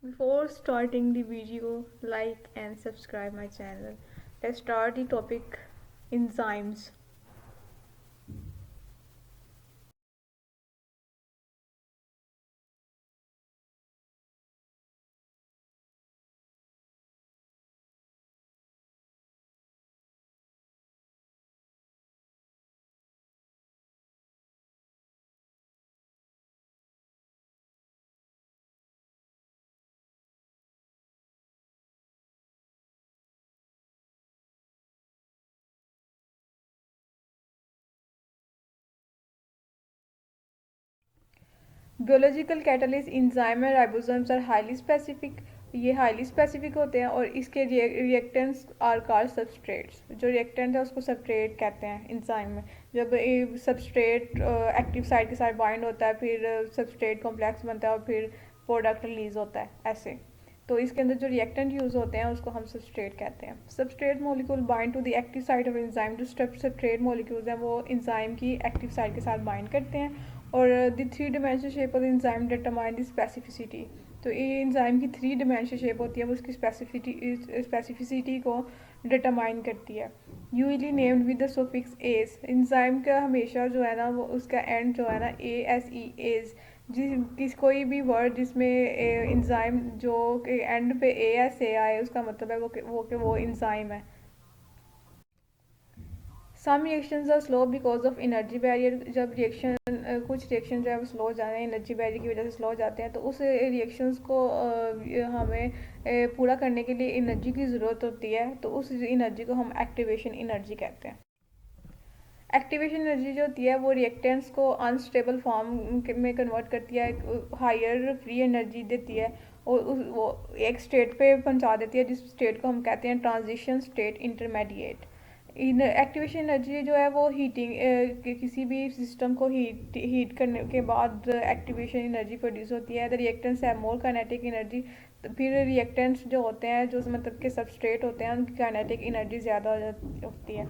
Before starting the video, like and subscribe my channel. Let's start the topic enzymes. Biological catalyst enzyme and ribosomes are highly specific. ये highly specific होते हैं और इसके reactants are called substrates. जो reactant है उसको substrate कहते हैं इंजाइम में. जब सबस्ट्रेट एक्टिव साइट के साथ बाइंड होता है फिर सबस्ट्रेट कॉम्प्लेक्स बनता है और फिर प्रोडक्ट रिलीज होता है ऐसे. तो इसके अंदर जो रिएक्टेंट यूज़ होते हैं उसको हम सबस्ट्रेट कहते हैं. Substrate molecule bind to the active site of enzyme. जो सबस्ट्रेट मॉलिक्यूल्स हैं वो एंजाइम की एक्टिव साइट के साथ बाइंड करते हैं और the three dimensional shape of enzyme determine the specificity. तो ये एंजाइम की थ्री डिमेंशनल शेप होती है वो उसकी स्पेसिफिसिटी को डिटरमाइन करती है. Usually named with the suffix ase. Enzyme का हमेशा जो है ना वो उसका एंड जो है ना ASE एज. जिस कोई भी वर्ड जिसमें एंजाइम जो एंड पे AS आए उसका मतलब है वो एंजाइम है. Some reactions are slow because of energy barrier. जब रिएक्शन कुछ रिएक्शन जो है वो स्लो हो जाते हैं एनर्जी बैरियर की वजह से स्लो हो जाते हैं तो उस रिएक्शंस को हमें पूरा करने के लिए एनर्जी की ज़रूरत होती है. तो उस एनर्जी को हम एक्टिवेशन एनर्जी कहते हैं. एक्टिवेशन एनर्जी जो होती है वो रिएक्टेंट्स को अनस्टेबल फॉर्म में कन्वर्ट करती है. हायर फ्री एनर्जी देती है और वो एक स्टेट पे पहुंचा देती है जिस स्टेट को हम कहते हैं ट्रांजिशन स्टेट इंटरमीडिएट. इन एक्टिवेशन एनर्जी जो है वो हीटिंग किसी भी सिस्टम को हीट करने के बाद एक्टिवेशन एनर्जी प्रोड्यूस होती है. The reactants have more kinetic energy. फिर रिएक्टेंट्स जो होते हैं जो मतलब के सबस्ट्रेट होते हैं उनकी काइनेटिक एनर्जी ज़्यादा होती है.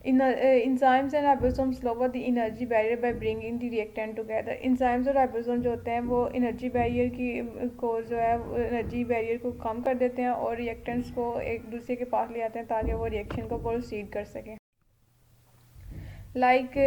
Enzymes and ribosomes lower the energy barrier by bringing the reactant together. enzymes और ribosomes जो होते हैं वो एनर्जी बैरियर की को जो है एनर्जी बैरियर को कम कर देते हैं और रिएक्टेंट्स को एक दूसरे के पास ले आते हैं ताकि वो रिएक्शन को प्रोसीड कर सकें. लाइक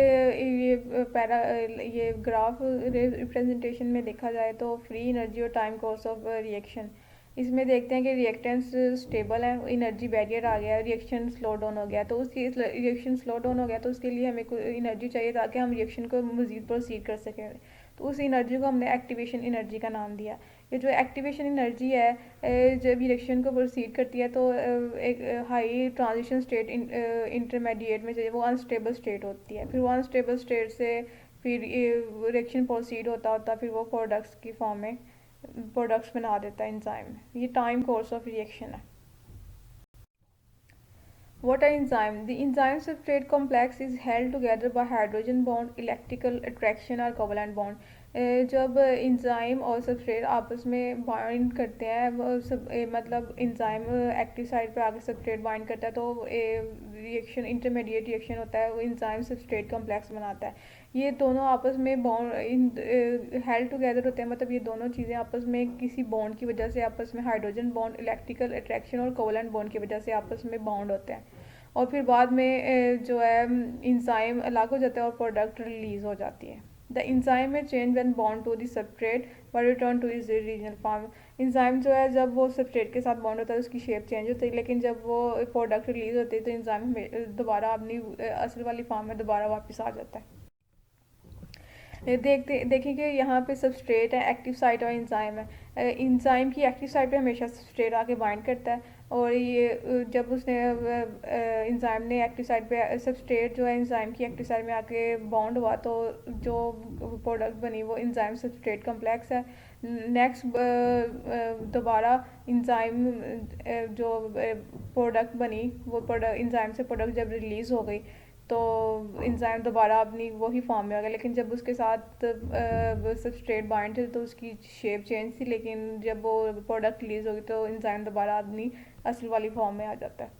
ये ग्राफ रिप्रेजेंटेशन में देखा जाए तो फ्री एनर्जी और टाइम कोर्स ऑफ रिएक्शन. इसमें देखते हैं कि रिएक्टेंट्स स्टेबल है एनर्जी बैरियर आ गया रिएक्शन स्लो डाउन हो गया. तो उसकी रिएक्शन स्लो डाउन हो गया तो उसके लिए हमें कोई एनर्जी चाहिए ताकि हम रिएक्शन को मज़ीद प्रोसीड कर सकें. तो उस एनर्जी को हमने एक्टिवेशन एनर्जी का नाम दिया. ये जो एक्टिवेशन एनर्जी है जब रिएक्शन को प्रोसीड करती है तो एक हाई ट्रांजिशन स्टेट इंटरमीडिएट में चाहिए वो अनस्टेबल स्टेट होती है. फिर वो अनस्टेबल स्टेट से फिर रिएक्शन प्रोसीड होता होता फिर वो प्रोडक्ट्स की फॉर्म में प्रोडक्ट्स बना देता है एंजाइम. ये टाइम कोर्स ऑफ रिएक्शन है. What are enzymes? The enzyme substrate complex is held together by hydrogen bond, electrical attraction or covalent bond. जब इंजाइम और सबस्ट्रेट आपस में बाइंड करते हैं मतलब इंजाइम एक्टिव साइड पे आके सबस्ट्रेट बाइंड करता है तो रिएक्शन इंटरमीडिएट रिएक्शन होता है वो इंजाइम सबस्ट्रेट कॉम्प्लेक्स बनाता है. ये दोनों आपस में बॉन्ड हेल्ड टुगेदर होते हैं मतलब ये दोनों चीज़ें आपस में किसी बॉन्ड की वजह से आपस में हाइड्रोजन बॉन्ड इलेक्ट्रिकल अट्रैक्शन और कोवलेंट बॉन्ड की वजह से आपस में बॉन्ड होते हैं. और फिर बाद में जो है इंजाइम अलग हो जाता है और प्रोडक्ट रिलीज हो जाती है. द इंजाइम में change when bond to the substrate but return to its original form. Enzyme जो है जब वो सबस्ट्रेट के साथ बॉन्ड होता है उसकी शेप चेंज होती है लेकिन जब वो प्रोडक्ट रिलीज होती है तो इंजाइम दोबारा अपनी असल वाली फॉर्म में दोबारा वापस आ जाता है. देखेंगे यहाँ पे सबस्ट्रेट है एक्टिव साइट और इंजाइम है. इंजाइम की एक्टिव साइट पे हमेशा सबस्ट्रेट आके बाइंड करता है और ये जब उसने इंजाइम ने एक्टिव साइट पे सबस्ट्रेट जो है इंजाइम की एक्टिव साइट में आके बॉन्ड हुआ तो जो प्रोडक्ट बनी वो इंजाइम सबस्ट्रेट कॉम्प्लेक्स है. नेक्स्ट दोबारा इंजाइम जो प्रोडक्ट बनी वो प्रोडक्ट इंजाइम से प्रोडक्ट जब रिलीज़ हो गई तो इंजाइम दोबारा अपनी वही फॉर्म में आ गया लेकिन जब उसके साथ सबस्ट्रेट बाइंड थे तो उसकी शेप चेंज थी लेकिन जब वो प्रोडक्ट रिलीज होगी तो इंजाइम दोबारा अपनी असल वाली फॉर्म में आ जाता है.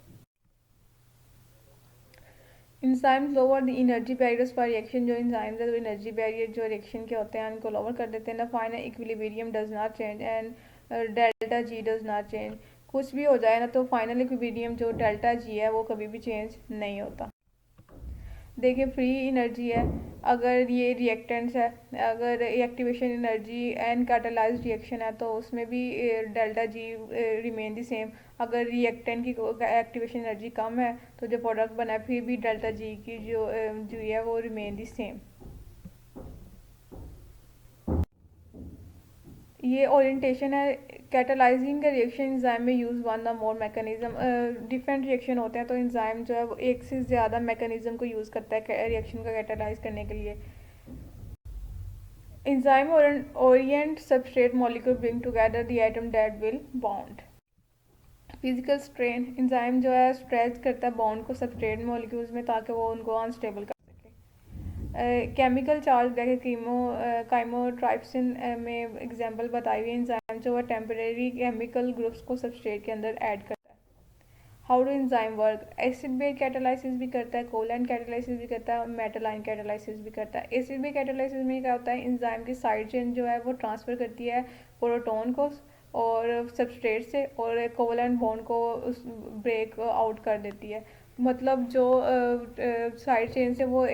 Enzymes lower the energy barriers for reaction. जो इंजाइम्स है तो एनर्जी बैरियर जो रिएक्शन के होते हैं उनको लोअर कर देते हैं. The final equilibrium does not change and delta G does not change. कुछ भी हो जाए ना तो फाइनल इक्विलिब्रियम जो डेल्टा जी है वो कभी भी चेंज नहीं होता। देखिए फ्री एनर्जी है, अगर ये रिएक्टेंट्स है, अगर activation energy and catalysed reaction है तो उसमें भी delta G remain the same. अगर रिएक्टेंट की एक्टिवेशन एनर्जी कम है तो जो प्रोडक्ट बना है फिर भी डेल्टा जी की जो है वो रिमेन द सेम। ये ओरिएंटेशन है। कैटालाइजिंग का रिएक्शन एंजाइम में यूज वन और मोर मैकेनिज्म। डिफरेंट रिएक्शन होते हैं तो एंजाइम जो है वो एक से ज़्यादा मैकेनिज्म को यूज़ करता है रिएक्शन को कैटालाइज करने के लिए। Enzyme orient substrate molecule bring together the atom that will bond। Physical strain, enzyme जो है स्ट्रेच करता है बॉन्ड को सबस्ट्रेट मॉलिक्यूल्स में ताकि वो उनको अनस्टेबल कर सके। केमिकल चार्ज देखिए काइमोट्राइप्सिन में एग्जांपल बताई हुई है। एंजाइम जो है टेम्परेरी केमिकल ग्रुप्स को सबस्ट्रेट के अंदर ऐड करता है। How do enzyme work, acid base catalysis भी करता है, कोलैंड कैटालाइसिस भी करता है और मेटल आयन कैटालाइसिस भी करता है। एसिड बेस कैटालाइसिस में क्या होता है, एंजाइम की साइड चेन जो है वो ट्रांसफ़र करती है प्रोटॉन को और सबस्ट्रेट से, और कोवलेंट बॉन्ड को उस ब्रेक आउट कर देती है। मतलब जो साइड चेन से वो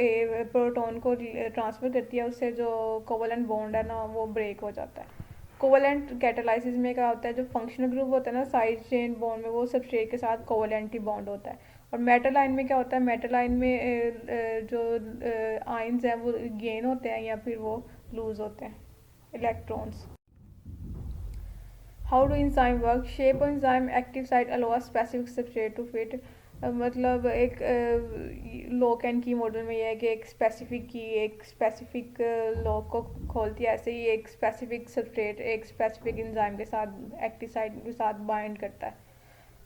प्रोटॉन को ट्रांसफ़र करती है, उससे जो कोवलेंट बॉन्ड है ना वो ब्रेक हो जाता है। कोवलेंट कैटालाइसिस में क्या होता है, जो फंक्शनल ग्रुप होता है ना साइड चेन बॉन्ड में, वो सबस्ट्रेट के साथ कोवलेंट ही बॉन्ड होता है। और मेटल आयन में क्या होता है, मेटल आयन में जो आयन्स हैं वो गेन होते हैं या फिर वो लूज होते हैं electrons. How do enzyme work, shape of enzyme active site allow specific substrate to fit. मतलब एक लॉक एंड की मॉडल में यह है कि एक स्पेसिफिक की एक स्पेसिफिक लॉक को खोलती है, ऐसे ही एक स्पेसिफिक सबस्ट्रेट एक स्पेसिफिक एंजाइम के साथ एक्टिव साइट के साथ बाइंड करता है।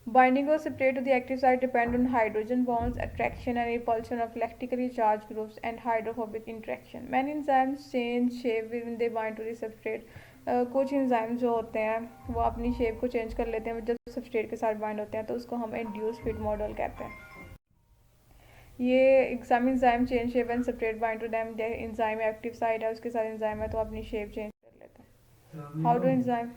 Binding of separate to the active site depend on hydrogen bonds, attraction and repulsion of electrically charged groups, and hydrophobic interaction. Many enzymes change shape when they bind to the substrate. कुछ enzyme जो होते हैं वो अपनी shape को change कर लेते हैं जब सबस्ट्रेट के साथ बाइंड होते हैं, तो उसको हम इंड्यूस फिट मॉडल कहते हैं। ये enzyme change shape and substrate bind to them, enzyme active site है उसके साथ एंजाइम है तो अपनी शेप चेंज कर लेते हैं। How do enzyme,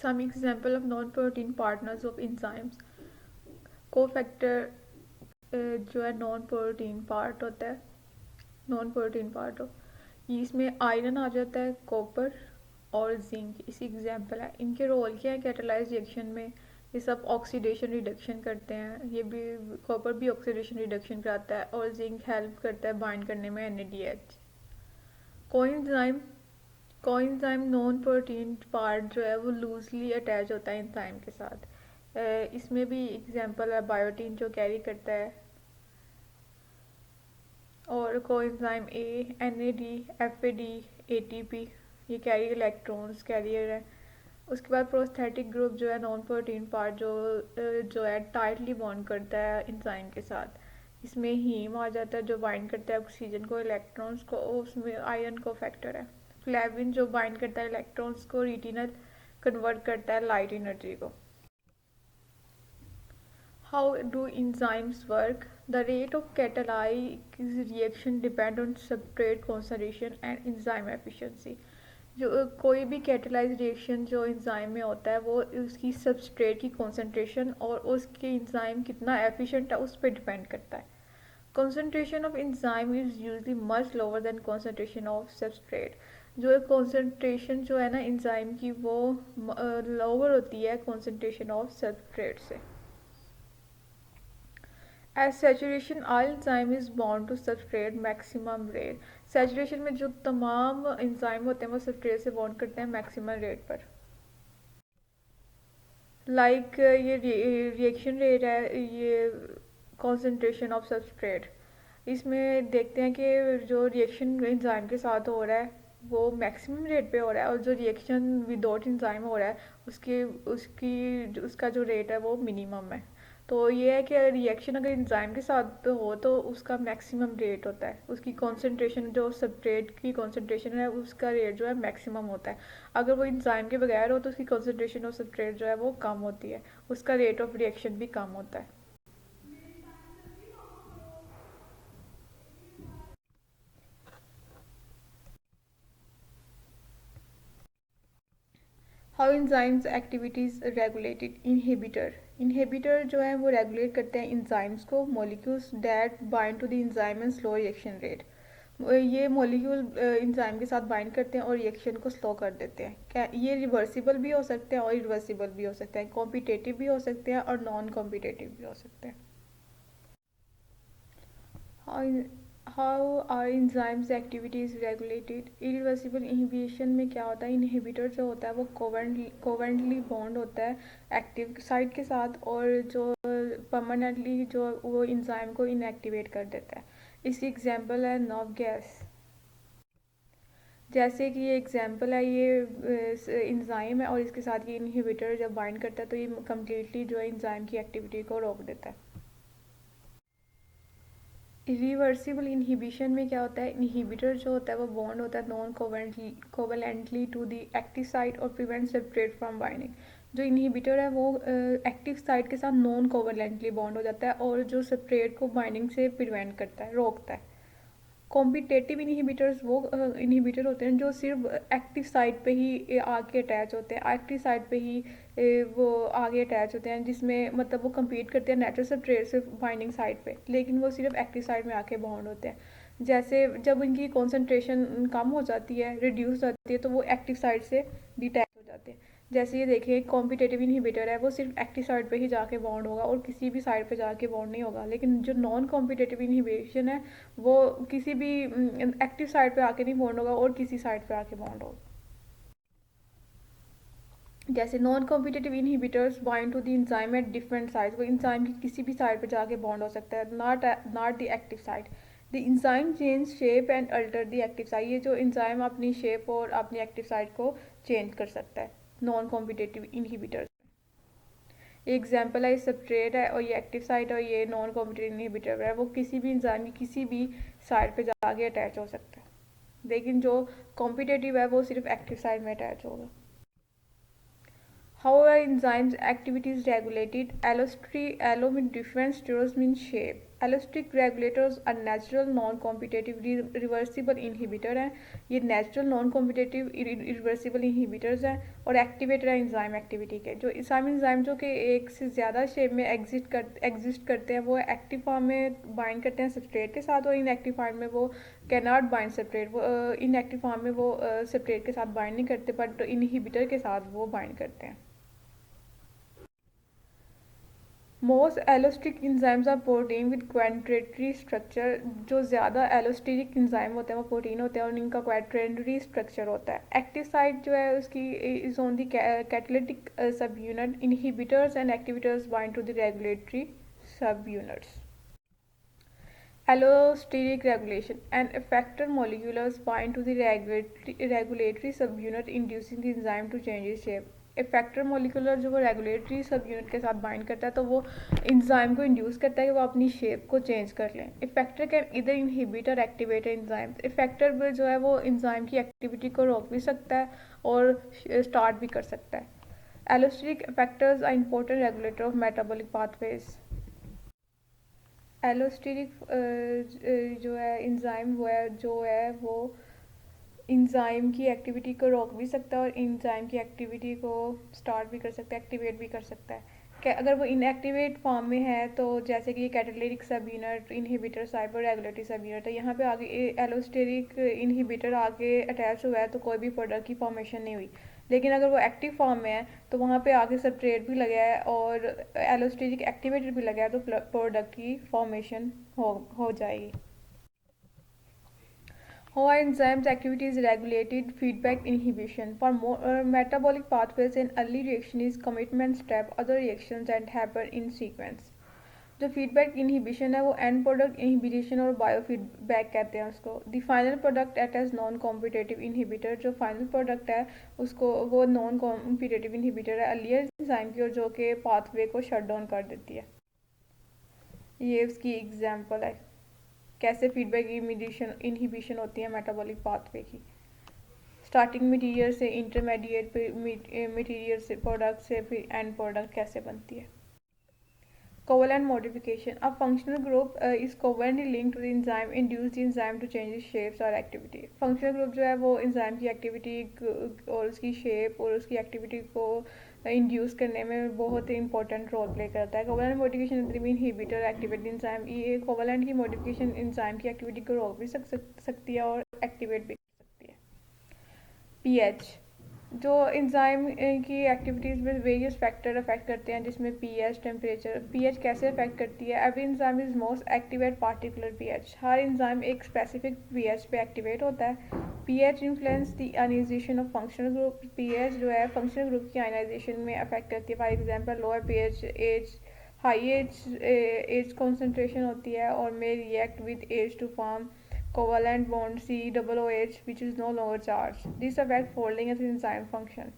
some example of non-protein partners of enzymes। Cofactor जो है नॉन प्रोटीन पार्ट होता है, नॉन प्रोटीन पार्ट हो, इसमें आयरन आ जाता है, कॉपर और जिंक इसी एग्जांपल है। इनके रोल क्या है कैटालाइज रिएक्शन में, ये सब ऑक्सीडेशन रिडक्शन करते हैं। ये भी कॉपर भी ऑक्सीडेशन रिडक्शन कराता है और जिंक हेल्प करता है बाइंड करने में NADH। Coenzyme non protein part जो है वो लूजली अटैच होता है एंजाइम के साथ। इसमें भी एग्जांपल है बायोटीन जो कैरी करता है, और कोएंजाइम NAD FAD ATP ये कैरी इलेक्ट्रॉन्स कैरियर है। उसके बाद प्रोस्थेटिक ग्रुप जो है नॉन प्रोटीन पार्ट जो है टाइटली बॉन्ड करता है एंजाइम के साथ। इसमें हीम आ जाता है जो बाइंड करता है ऑक्सीजन को इलेक्ट्रॉन्स को, उसमें आयरन को फैक्टर है। फ्लेविन जो बाइंड करता है इलेक्ट्रॉन्स को, रिटिनल कन्वर्ट करता है लाइट एनर्जी को। How do enzymes work, the rate of catalytic reaction depend on substrate concentration and enzyme efficiency. जो कोई भी कैटालाइज रिएक्शन जो एंजाइम में होता है वो उसकी सबस्ट्रेट की कॉन्सेंट्रेशन और उसके एंजाइम कितना एफिशिएंट है उस पर डिपेंड करता है। concentration of enzyme is usually much lower than concentration of substrate। जो concentration जो है ना enzyme की वो lower होती है concentration of substrate से। As saturation all enzyme is bound to substrate maximum rate। saturation में जो तमाम enzyme होते हैं वो substrate से bond करते हैं maximum rate पर। Like ये reaction rate है, ये concentration of substrate, इसमें देखते हैं कि जो रिएक्शन एंजाइम के साथ हो रहा है वो मैक्सिमम रेट पे हो रहा है, और जो रिएक्शन विदाउट एंजाइम हो रहा है उसका जो रेट है वो मिनिमम है। तो ये है कि रिएक्शन अगर एंजाइम के साथ हो तो उसका मैक्सिमम रेट होता है, उसकी कॉन्सेंट्रेशन जो सबस्ट्रेट की कॉन्सेंट्रेशन है उसका रेट जो है मैक्सिमम होता है। अगर वो एंजाइम के बगैर हो तो उसकी कॉन्सेंट्रेशन ऑफ सबस्ट्रेट जो है वो कम होती है, उसका रेट ऑफ रिएक्शन भी कम होता है। How enzymes activities regulated inhibitor जो है वो रेगुलेट करते हैं इंजाइम्स को molecules that bind to the enzyme and slow reaction rate. ये मॉलिक्यूल इंजाइम के साथ बाइंड करते हैं और रिएक्शन को स्लो कर देते हैं। क्या ये रिवर्सिबल भी हो सकते हैं और इरिवर्सिबल भी हो सकते हैं, कॉम्पिटेटिव भी हो सकते हैं और नॉन कॉम्पिटेटिव भी हो सकते हैं। How are enzymes activities regulated irreversible inhibition में क्या होता है, इनहिबिटर जो होता है वो कोवेंटली बॉन्ड होता है एक्टिव साइट के साथ और जो परमानेंटली जो वो इंजाइम को इनएक्टिवेट कर देता है। इसकी एग्जांपल है नॉव गैस। जैसे कि ये एग्जांपल है, ये इंजाइम है और इसके साथ ये इनहिबिटर जब बाइंड करता है तो ये कम्प्लीटली जो है इंजाइम की एक्टिविटी को रोक देता है। रिवर्सिबल इनहिबिशन में क्या होता है, इनहिबिटर जो होता है वो बॉन्ड होता है non covalently to the active site और प्रिवेंट सेपरेट फ्रॉम बाइंडिंग। जो इनहिबिटर है वो एक्टिव साइट के साथ नॉन कोवेलेंटली बॉन्ड हो जाता है और जो सेपरेट को बाइंडिंग से प्रिवेंट करता है, रोकता है। कॉम्पिटेटिव इनहिबिटर्स वो इनहिबिटर होते हैं जो सिर्फ एक्टिव साइट पे ही आके अटैच होते हैं, एक्टिव साइट पे ही वो आगे अटैच होते हैं, जिसमें मतलब वो compete करते हैं नेचुरल सबस्ट्रेट से बाइंडिंग साइट पे, लेकिन वो सिर्फ एक्टिव साइट में आके बॉन्ड होते हैं। जैसे जब इनकी कॉन्सेंट्रेशन कम हो जाती है, रिड्यूस हो जाती है, तो वो एक्टिव साइट से डिटैच हो जाते हैं। जैसे ये देखिए कॉम्पिटेटिव इनहिबिटर है वो सिर्फ एक्टिव साइट पे ही जाके बॉन्ड होगा और किसी भी साइड पे जाके बॉन्ड नहीं होगा, लेकिन जो नॉन कॉम्पिटेटिव इनहिबिशन है वो किसी भी एक्टिव साइड पे आके नहीं बॉन्ड होगा और किसी साइड पे आके बॉन्ड होगा। जैसे non competitive inhibitors bind to the enzyme at different sides, वो इंजाइम की किसी भी साइड पे जाके बॉन्ड हो सकता है, not the active side. The enzyme change shape and alter the active side, ये जो इंजाइम अपनी शेप और अपनी एक्टिव साइड को चेंज कर सकता है नॉन कॉम्पिटेटिव इनहिबिटर्स। एग्जाम्पल है, सबस्ट्रेट है और ये एक्टिव साइट और ये नॉन कॉम्पिटेटिव इनहिबिटर है, वो किसी भी इंजाइम की किसी भी साइड पे जाके अटैच हो सकता है, लेकिन जो कॉम्पिटेटिव है वो सिर्फ एक्टिव साइड में अटैच होगा। How are enzymes activity is regulated? Allo with different stereos means shape. Allosteric regulators are natural non-competitive reversible inhibitor हैं, ये natural non-competitive irreversible inhibitors हैं और activator है enzyme activity के। जो enzyme जो कि एक से ज़्यादा शेप में exist करते हैं, वो एक्टिव फॉर्म में बाइंड करते हैं सबस्ट्रेट के साथ और इनएक्टिव फॉर्म में वो कैनॉट बाइंड सेपरेट, वो इनएक्टिव फॉर्म में वो सेपरेट के साथ बाइंड नहीं करते बट इनहिबिटर के साथ वो बाइंड करते हैं। Most allosteric enzymes are protein with quaternary structure, जो ज़्यादा एलोस्टिक इंजाइम होते हैं वो प्रोटीन होते हैं और इनका क्वाड्रेटरी स्ट्रक्चर होता है। एक्टिव साइट जो है उसकी is on the catalytic subunit, inhibitors and activators bind to the regulatory subunits. Allosteric regulation, an effector molecules bind to the regulatory subunit inducing the enzyme to change its shape। Effector molecular जो वो regulatory सब unit के साथ bind करता है तो वो enzyme को इंड्यूस करता है कि वो अपनी शेप को चेंज कर लें। इफेक्टर कैन इधर इनहिबिट और एक्टिवेट इंजाइम, इफेक्टर जो है वो इंजाइम की एक्टिविटी को रोक भी सकता है और स्टार्ट भी कर सकता है। Allosteric effectors are important regulator of metabolic pathways. Allosteric जो है इंजाइम वो इंजाइम की एक्टिविटी को रोक भी सकता है और इंजाइम की एक्टिविटी को स्टार्ट भी कर सकता है, एक्टिवेट भी कर सकता है। अगर वो इनएक्टिवेट फॉर्म में है तो जैसे कि ये कैटालिटिक सब यूनिट, इनहिबिटर साइड पर रेगुलेटरी सब यूनिट है, यहाँ पे आगे एलोस्टेरिक इनहिबिटर आगे अटैच हुआ है तो कोई भी प्रोडक्ट की फॉर्मेशन नहीं हुई। लेकिन अगर वो एक्टिव फॉर्म में है तो वहाँ पे आगे सबस्ट्रेट भी लगा है और एलोस्टेरिक एक्टिवेटर भी लगा है तो प्रोडक्ट की फॉर्मेशन हो जाएगी। How are enzymes activities regulated? Feedback inhibition. For more metabolic pathways, an early reaction is commitment step, other reactions and happen in sequence. जो फीडबैक इनहिबिशन है वो एंड प्रोडक्ट इनहिबिशन और बायोफीडबैक कहते हैं उसको। The final product at as non competitive inhibitor, जो final product है उसको वो नॉन कॉम्पिटेटिव इनहिबिटर है अर्लियर एंजाइम की और जो कि पाथवे को शट डाउन कर देती है। ये उसकी एग्जांपल है कैसे फीडबैक इनहिबिशन होती है मेटाबॉलिक पाथवे की। स्टार्टिंग मटीरियल से इंटरमीडिएट मटीरियल से प्रोडक्ट से फिर एंड प्रोडक्ट कैसे बनती है। Covalent modification. A functional group is covalently linked to the enzyme, induce the enzyme to change its shapes or activity. Functional group जो है वो enzyme की activity और उसकी shape और उसकी activity को induce करने में बहुत ही important role play करता है. Covalent modification is the inhibitor activate the enzyme. ये covalent की modification enzyme की activity को रोक भी सकती है और activate भी कर सकती है. pH जो इंजाइम की एक्टिविटीज़ में वेरियस फैक्टर अफेक्ट करते हैं, जिसमें पीएच, टेम्परेचर. पीएच कैसे अफेक्ट करती है? Every enzyme is most active at particular pH. हर इंजाइम एक स्पेसिफिक पीएच पे एक्टिवेट होता है. PH influence the ionization of functional group. PH जो है फंक्शनल ग्रुप की आयनाइजेशन में अफेक्ट करती है. For example lower pH has high H concentration होती है और may react with H to form covalent bond COOH which is no longer charged. This affects folding as an enzyme function.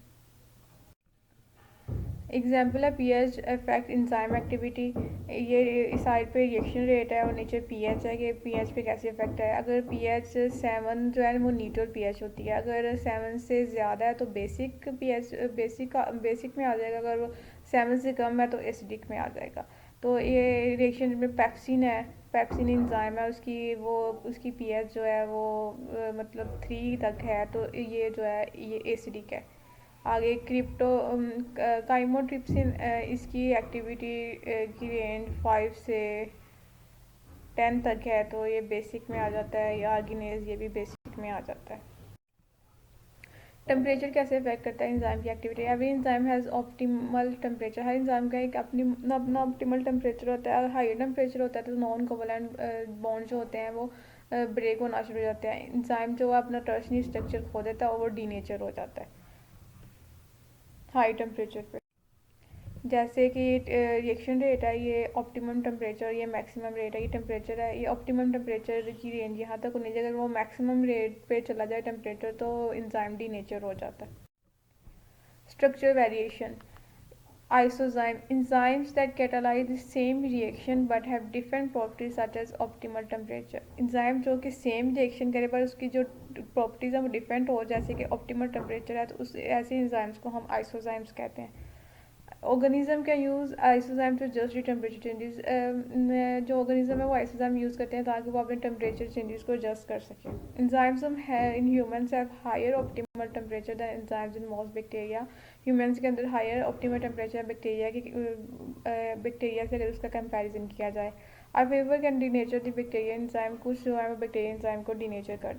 Example है pH affect enzyme activity. ये इस side पे reaction rate है और नीचे पीएच है कि पीएच पे कैसे इफेक्ट है. अगर पीएच 7 जो है वो न्यूट्रल पीएच होती है. अगर 7 से ज़्यादा है तो बेसिक पीएच बेसिक में आ जाएगा. अगर वो 7 से कम है तो एसिडिक में आ जाएगा. तो ये रिएक्शन में पेप्सिन है, पेप्सिन इंजाइम है, उसकी पीएच जो है वो मतलब 3 तक है, तो ये जो है ये एसिडिक है. आगे काइमोट्रिप्सिन, इसकी एक्टिविटी की रेंज 5 से 10 तक है, तो ये बेसिक में आ जाता है. या आर्गिनेज ये भी बेसिक में आ जाता है. टेम्परेचर कैसे अफेक्ट करता है इंजाइम की activity? Every enzyme has optimal temperature. Her enzyme का एक अपना ऑप्टिमल टेम्परेचर होता है. हाई टेम्परेचर होता है तो नॉन कोवलेंट बॉन्ड जो होते हैं वो ब्रेक होना शुरू हो जाते हैं. इंजाइम जो अपना टर्शरी स्ट्रक्चर खो देता है और वो डीनेचर हो जाता है हाई टेम्परेचर पे. जैसे कि रिएक्शन रेट है, ये ऑप्टिमम टेम्परेचर, ये मैक्सिमम रेट है. ये टेम्परेचर है, ये ऑप्टिमम टेम्परेचर की रेंज यहाँ तक होनी चाहिए. अगर वो मैक्सिमम रेट पे चला जाए टेम्परेचर तो इंजाइम डीनेचर हो जाता है. Structure variation. Isozyme enzymes that catalyze the same reaction but have different properties such as optimal temperature. enzyme जो कि सेम रिएक्शन करे पर उसकी जो प्रॉपर्टीज़ है वो डिफरेंट हो, जैसे कि ऑप्टिमल टेम्परेचर है, तो उस ऐसे एंजाइम्स को हम आइसोजाइम्स कहते हैं. Organism can use isozyme to just the temperature changes. जो ऑर्गेनिज्म है वो आइसोजाइम यूज़ करते हैं ताकि वो अपने टेम्परेचर चेंजेस को एडजस्ट कर सकें. Enzymes in humans have higher optimal temperature than enzymes in most bacteria. Humans के अंदर हायर ऑप्टिमल टेम्परेचर है बैक्टीरिया से अगर उसका कंपैरिजन किया जाए. A fever can denature the bacteria enzyme. कुछ जो है वो बैक्टीरिया एंजाइम को डीनेचर कर